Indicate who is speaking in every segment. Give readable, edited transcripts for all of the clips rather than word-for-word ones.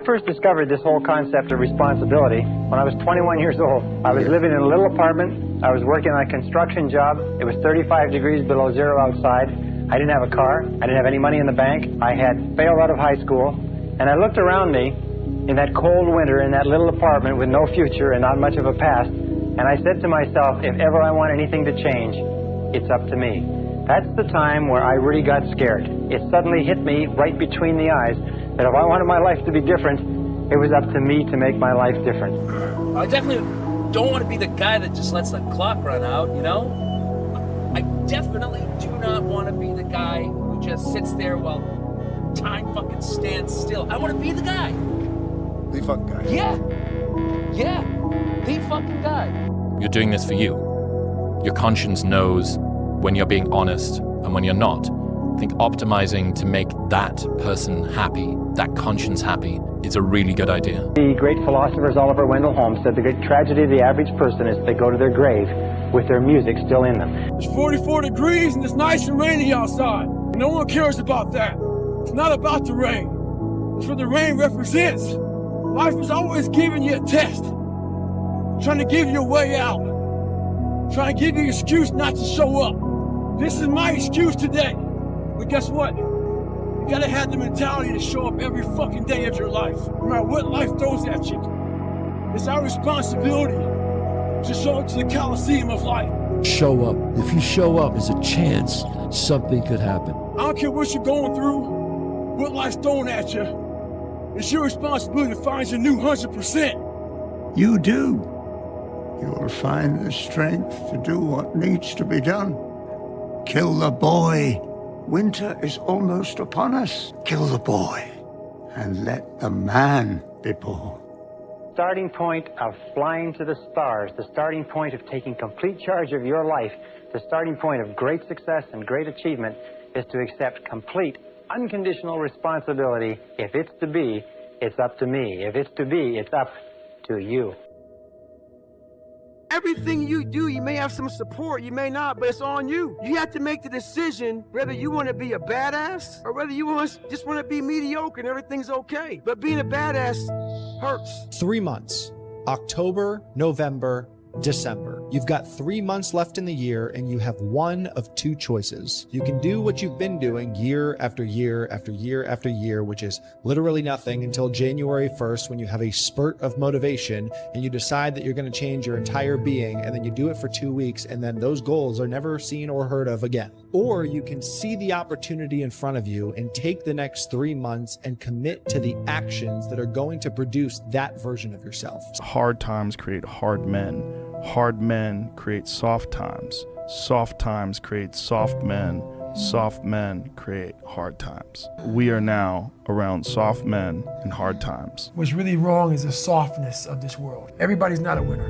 Speaker 1: first discovered this whole concept of responsibility when I was 21 years old. I was living in a little apartment. I was working on a construction job. It was 35 degrees below zero outside. I didn't have a car. I didn't have any money in the bank. I had failed out of high school. And I looked around me in that cold winter in that little apartment with no future and not much of a past. And I said to myself, if ever I want anything to change, it's up to me. That's the time where I really got scared. It suddenly hit me right between the eyes that if I wanted my life to be different, it was up to me to make my life different.
Speaker 2: I definitely don't want to be the guy that just lets the clock run out, you know? I definitely do not want to be the guy who just sits there while time fucking stands still. I want to be the guy.
Speaker 3: The fucking guy.
Speaker 2: Yeah, the fucking guy.
Speaker 4: You're doing this for you. Your conscience knows when you're being honest and when you're not. I think optimizing to make that person happy, that conscience happy, is a really good idea.
Speaker 1: The great philosophers Oliver Wendell Holmes said the great tragedy of the average person is they go to their grave with their music still in them.
Speaker 5: It's 44 degrees and it's nice and rainy outside. No one cares about that. It's not about the rain. It's what the rain represents. Life is always giving you a test. Trying to give you a way out. Trying to give you an excuse not to show up. This is my excuse today. But guess what? You gotta have the mentality to show up every fucking day of your life, no matter what life throws at you. It's our responsibility to show up to the Coliseum of life.
Speaker 6: Show up. If you show up, there's a chance something could happen.
Speaker 5: I don't care what you're going through, what life's throwing at you. It's your responsibility to find your new 100%.
Speaker 7: You do. You will find the strength to do what needs to be done. Kill the boy. Winter is almost upon us. Kill the boy and let the man be born.
Speaker 1: Starting point of flying to the stars, the starting point of taking complete charge of your life, the starting point of great success and great achievement is to accept complete, unconditional responsibility. If it's to be, it's up to me. If it's to be, it's up to you.
Speaker 8: Everything you do, you may have some support, you may not, but it's on you. You have to make the decision whether you want to be a badass or whether you just want to be mediocre and everything's okay. But being a badass hurts.
Speaker 9: 3 months, October, November, December. You've got 3 months left in the year and you have one of two choices. You can do what you've been doing year after year after year after year, which is literally nothing until January 1st when you have a spurt of motivation and you decide that you're going to change your entire being, and then you do it for 2 weeks and then those goals are never seen or heard of again. Or you can see the opportunity in front of you and take the next 3 months and commit to the actions that are going to produce that version of yourself.
Speaker 10: Hard times create hard men. Hard men create soft times. Soft times create soft men. Soft men create hard times. We are now around soft men and hard times.
Speaker 8: What's really wrong is the softness of this world. Everybody's not a winner.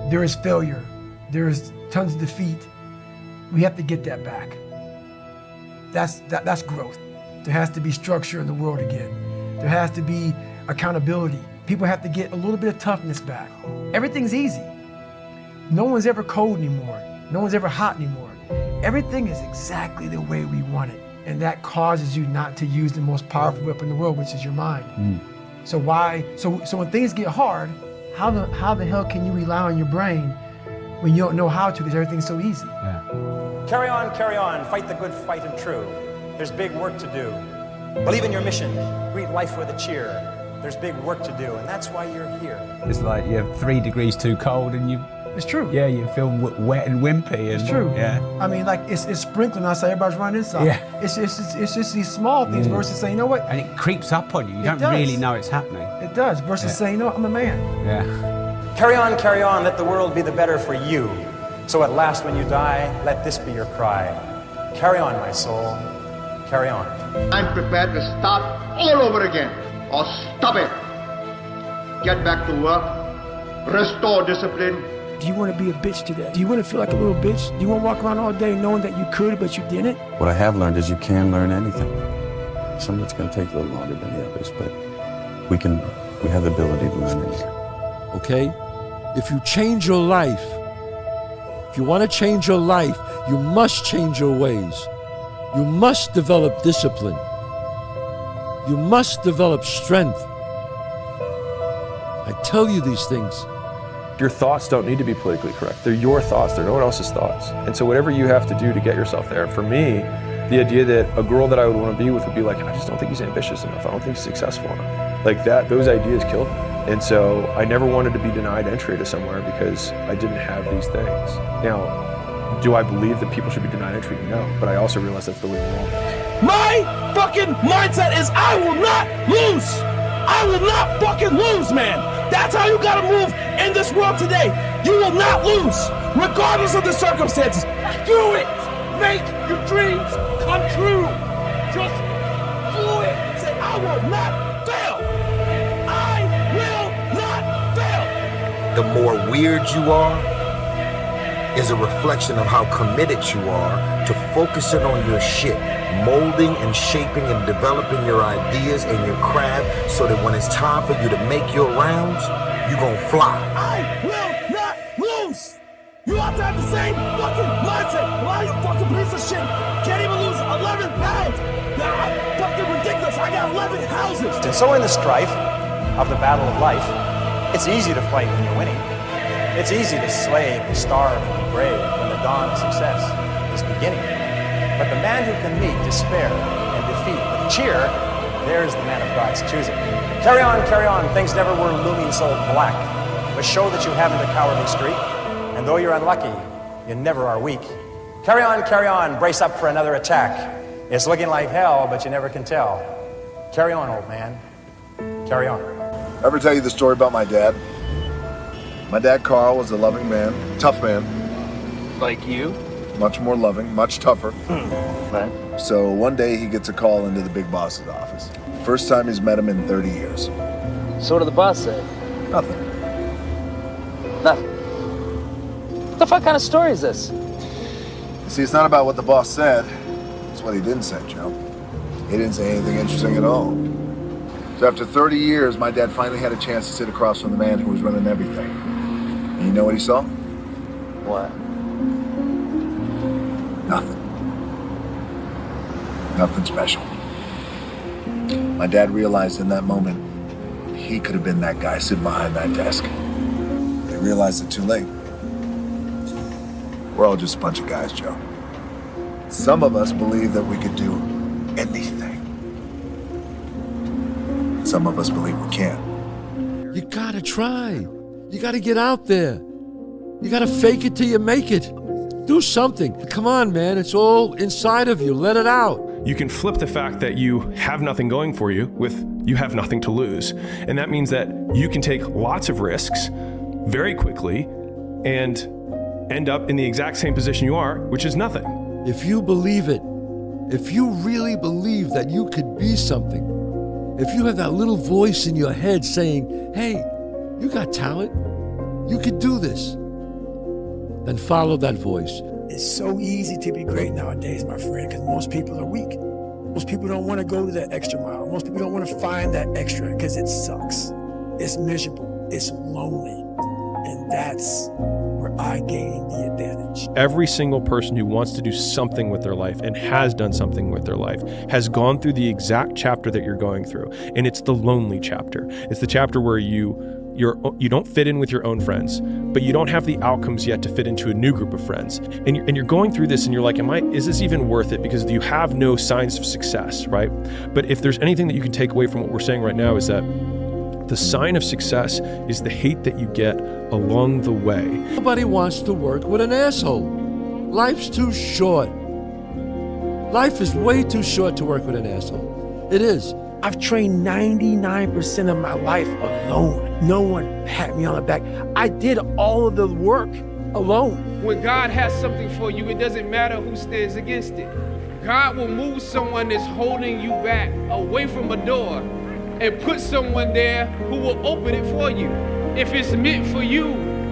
Speaker 8: There is failure. There is tons of defeat. We have to get that back. That's growth. There has to be structure in the world again. There has to be accountability. People have to get a little bit of toughness back. Everything's easy. No one's ever cold anymore. No one's ever hot anymore. Everything is exactly the way we want it. And that causes you not to use the most powerful weapon in the world, which is your mind. So when things get hard, how the hell can you rely on your brain when you don't know how to because everything's so easy?
Speaker 11: Carry on, fight the good fight and true. There's big work to do. Believe in your mission, greet life with a cheer. There's big work to do, and that's why you're here.
Speaker 12: It's like you're 3 degrees too cold and you...
Speaker 8: It's true.
Speaker 12: Yeah, you feel wet and wimpy. And,
Speaker 8: it's true.
Speaker 12: Yeah.
Speaker 8: I mean, like, it's sprinkling outside, everybody's running inside.
Speaker 12: Yeah.
Speaker 8: It's just these small things versus saying, you know what?
Speaker 12: And it creeps up on you. You don't really know it's happening.
Speaker 8: It does, versus saying, you know what, I'm a man.
Speaker 12: Yeah.
Speaker 11: Carry on, let the world be the better for you. So at last when you die, let this be your cry. Carry on, my soul, carry on.
Speaker 7: I'm prepared to start all over again, or stop it. Get back to work, restore discipline.
Speaker 8: Do you want to be a bitch today? Do you want to feel like a little bitch? Do you want to walk around all day knowing that you could, but you didn't?
Speaker 13: What I have learned is you can learn anything. Some of it's going to take a little longer than the others, but we have the ability to learn anything.
Speaker 6: Okay? If you change your life, if you want to change your life, you must change your ways. You must develop discipline. You must develop strength. I tell you these things.
Speaker 14: Your thoughts don't need to be politically correct. They're your thoughts. They're no one else's thoughts. And so whatever you have to do to get yourself there. For me, the idea that a girl that I would want to be with would be like, I just don't think he's ambitious enough. I don't think he's successful enough. Like that, those ideas killed me. And so I never wanted to be denied entry to somewhere because I didn't have these things. Now, do I believe that people should be denied entry? No. But I also realize that's the way the world is.
Speaker 5: My fucking mindset is I will not lose. I will not fucking lose, man. That's how you gotta move in this world today. You will not lose, regardless of the circumstances. Do it. Make your dreams come true. Just do it. Say, I will not fail. I will not fail.
Speaker 15: The more weird you are is a reflection of how committed you are to focusing on your shit, molding and shaping and developing your ideas and your craft so that when it's time for you to make your rounds, you're gonna fly.
Speaker 5: I will not lose. You have to have the same fucking mindset. Why you fucking piece of shit can't even lose 11 pounds? That's fucking ridiculous. I got 11 houses.
Speaker 11: And so in the strife of the battle of life, it's easy to fight when you're winning. It's easy to slave and starve and be brave when the dawn of success is beginning. But the man who can meet despair and defeat with cheer, there's the man of God's choosing. Carry on, things never were looming so black. But show that you haven't a cowardly streak, and though you're unlucky, you never are weak. Carry on, brace up for another attack. It's looking like hell, but you never can tell. Carry on, old man, carry on.
Speaker 3: Ever tell you the story about my dad? My dad, Carl, was a loving man, tough man.
Speaker 2: Like you?
Speaker 3: Much more loving, much tougher.
Speaker 2: Right.
Speaker 3: So one day he gets a call into the big boss's office. First time he's met him in 30 years.
Speaker 2: So what did the boss say?
Speaker 3: Nothing.
Speaker 2: Nothing. What the fuck kind of story is this?
Speaker 3: You see, it's not about what the boss said. It's what he didn't say, Joe. He didn't say anything interesting at all. So after 30 years, my dad finally had a chance to sit across from the man who was running everything. And you know what he saw?
Speaker 2: What?
Speaker 3: Nothing. Nothing special. My dad realized in that moment he could have been that guy sitting behind that desk. But he realized it too late. We're all just a bunch of guys, Joe. Some of us believe that we could do anything. Some of us believe we can't.
Speaker 6: You gotta try. You gotta get out there. You gotta fake it till you make it. Do something. Come on, man. It's all inside of you. Let it out.
Speaker 14: You can flip the fact that you have nothing going for you with you have nothing to lose. And that means that you can take lots of risks very quickly and end up in the exact same position you are, which is nothing.
Speaker 6: If you believe it, if you really believe that you could be something, if you have that little voice in your head saying, hey, you got talent, you could do this, then follow that voice.
Speaker 8: It's so easy to be great nowadays, my friend, because most people are weak. Most people don't want to go to that extra mile. Most people don't want to find that extra because it sucks. It's miserable. It's lonely. And that's where I gain the advantage.
Speaker 14: Every single person who wants to do something with their life and has done something with their life has gone through the exact chapter that you're going through. And it's the lonely chapter. It's the chapter where you don't fit in with your own friends, but you don't have the outcomes yet to fit into a new group of friends. And you're going through this and you're like, is this even worth it? Because you have no signs of success, right? But if there's anything that you can take away from what we're saying right now is that the sign of success is the hate that you get along the way.
Speaker 6: Nobody wants to work with an asshole. Life's too short. Life is way too short to work with an asshole. It is.
Speaker 8: I've trained 99% of my life alone. No one pat me on the back. I did all of the work alone.
Speaker 16: When God has something for you, it doesn't matter who stands against it. God will move someone that's holding you back away from a door and put someone there who will open it for you. If it's meant for you,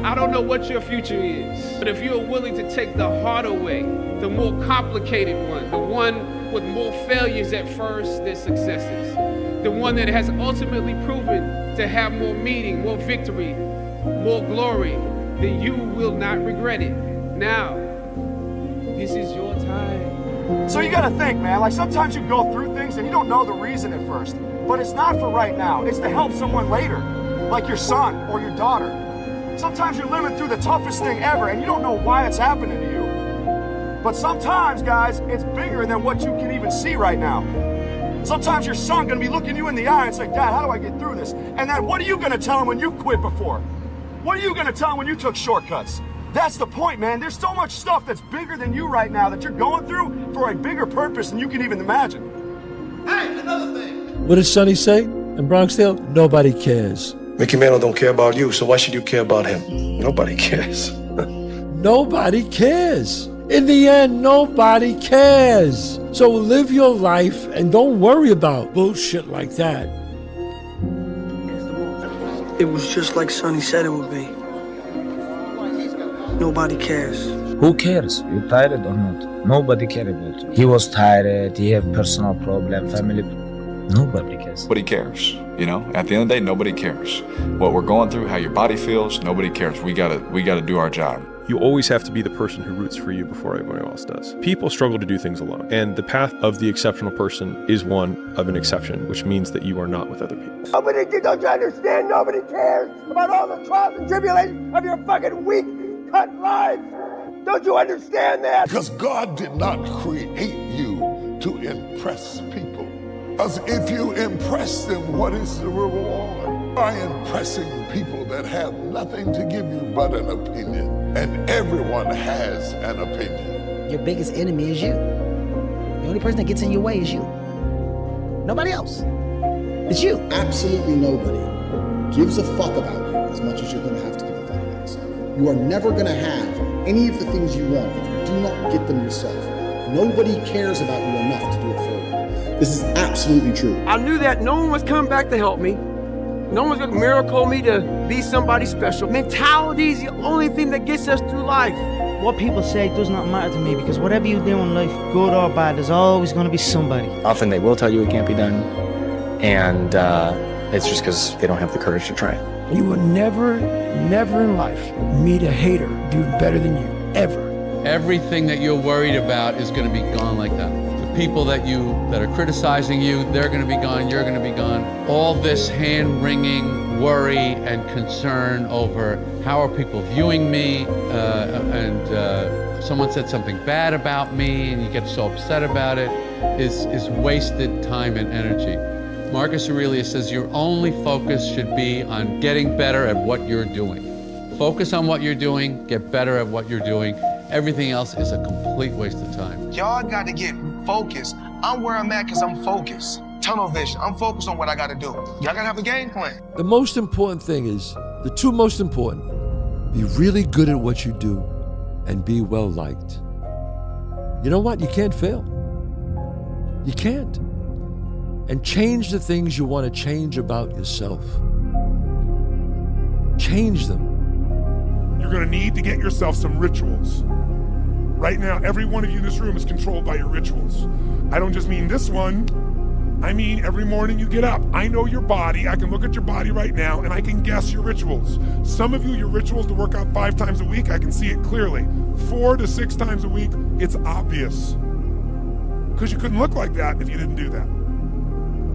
Speaker 16: I don't know what your future is. But if you're willing to take the harder way, the more complicated one, the one with more failures at first than successes, the one that has ultimately proven to have more meaning, more victory, more glory, then you will not regret it. Now, this is your time.
Speaker 17: So you gotta think, man, like sometimes you go through things and you don't know the reason at first, but it's not for right now, it's to help someone later. like your son or your daughter. Sometimes you're living through the toughest thing ever and you don't know why it's happening to you. But sometimes, guys, it's bigger than what you can even see right now. Sometimes your son gonna be looking you in the eye and say, Dad, how do I get through this? And then what are you gonna tell him when you quit before? What are you gonna tell him when you took shortcuts? That's the point, man. There's so much stuff that's bigger than you right now that you're going through for a bigger purpose than you can even imagine.
Speaker 15: Hey, another thing.
Speaker 6: What did Sonny say in Bronxdale? Nobody cares.
Speaker 18: Mickey Mantle don't care about you, so why should you care about him? Nobody cares.
Speaker 6: Nobody cares. In the end, nobody cares. So live your life and don't worry about bullshit like that.
Speaker 19: It was just like Sonny said it would be. Nobody cares.
Speaker 20: Who cares? You tired or not? Nobody cares about you. He was tired, he have personal problem, family. Nobody cares.
Speaker 21: Nobody cares. You know, at the end of the day, nobody cares. What we're going through, how your body feels, nobody cares. We gotta do our job.
Speaker 14: You always have to be the person who roots for you before everyone else does. People struggle to do things alone, and the path of the exceptional person is one of an exception, which means that you are not with other people.
Speaker 5: Nobody, don't you understand? Nobody cares about all the trials and tribulations of your fucking weak, cut life. Don't you understand that?
Speaker 22: Because God did not create you to impress people. Because if you impress them, what is the reward? By impressing people that have nothing to give you but an opinion. And everyone has an opinion.
Speaker 23: Your biggest enemy is you. The only person that gets in your way is you. Nobody else. It's you.
Speaker 24: Absolutely nobody gives a fuck about you as much as you're gonna have to give a fuck about yourself. You are never gonna have any of the things you want if you do not get them yourself. Nobody cares about you enough to do it for you. This is absolutely true.
Speaker 5: I knew that no one was coming back to help me. No one's gonna miracle me to be somebody special. Mentality is the only thing that gets us through life.
Speaker 23: What people say does not matter to me because whatever you do in life, good or bad, there's always going to be somebody.
Speaker 25: Often they will tell you it can't be done, and it's just because they don't have the courage to try it.
Speaker 8: You will never in life meet a hater doing better than you, ever.
Speaker 26: Everything that you're worried about is going to be gone like that. People that are criticizing you, they're going to be gone, you're going to be gone. All this hand-wringing worry and concern over how are people viewing me, and someone said something bad about me and you get so upset about it, is wasted time and energy. Marcus Aurelius says your only focus should be on getting better at what you're doing. Focus on what you're doing, get better at what you're doing. Everything else is a complete waste of time.
Speaker 27: Y'all got to get focused. I'm where I'm at because I'm focused. Tunnel vision. I'm focused on what I got to do. Y'all got to have a game plan.
Speaker 6: The most important thing is, the two most important, be really good at what you do and be well liked. You know what? You can't fail. You can't. And change the things you want to change about yourself. Change them.
Speaker 28: You're going to need to get yourself some rituals. Right now, every one of you in this room is controlled by your rituals. I don't just mean this one. I mean every morning you get up. I know your body. I can look at your body right now and I can guess your rituals. Some of you, your rituals to work out 5 times a week, I can see it clearly. 4 to 6 times a week, it's obvious. Because you couldn't look like that if you didn't do that.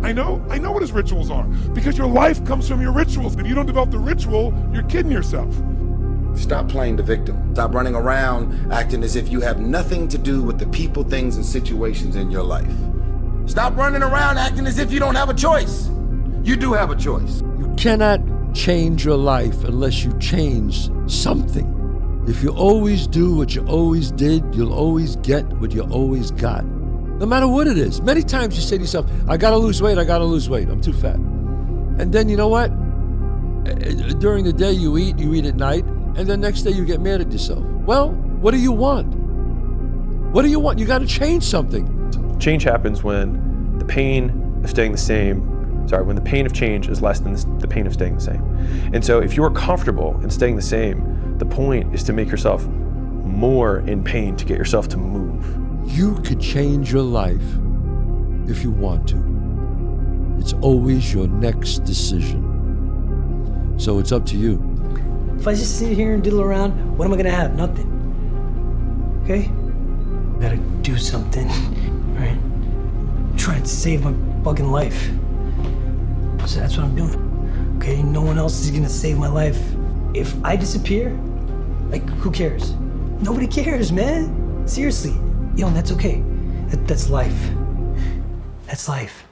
Speaker 28: I know what his rituals are. Because your life comes from your rituals. If you don't develop the ritual, you're kidding yourself.
Speaker 15: Stop playing the victim. Stop running around acting as if you have nothing to do with the people, things, and situations in your life. Stop running around acting as if you don't have a choice. You do have a choice.
Speaker 6: You cannot change your life unless you change something. If you always do what you always did, you'll always get what you always got. No matter what it is. Many times you say to yourself, I gotta lose weight, I'm too fat. And then you know what? During the day you eat at night, and the next day you get mad at yourself. Well, what do you want? What do you want? You got to change something.
Speaker 14: Change happens when the pain of staying the same, when the pain of change is less than the pain of staying the same. And so if you're comfortable in staying the same, the point is to make yourself more in pain to get yourself to move.
Speaker 6: You could change your life if you want to. It's always your next decision. So it's up to you.
Speaker 19: If I just sit here and diddle around, what am I gonna have? Nothing. Okay? Gotta do something, right? Try and save my fucking life. So that's what I'm doing. Okay? No one else is gonna save my life. If I disappear, like, who cares? Nobody cares, man. Seriously. Yo, and that's okay. That's life. That's life.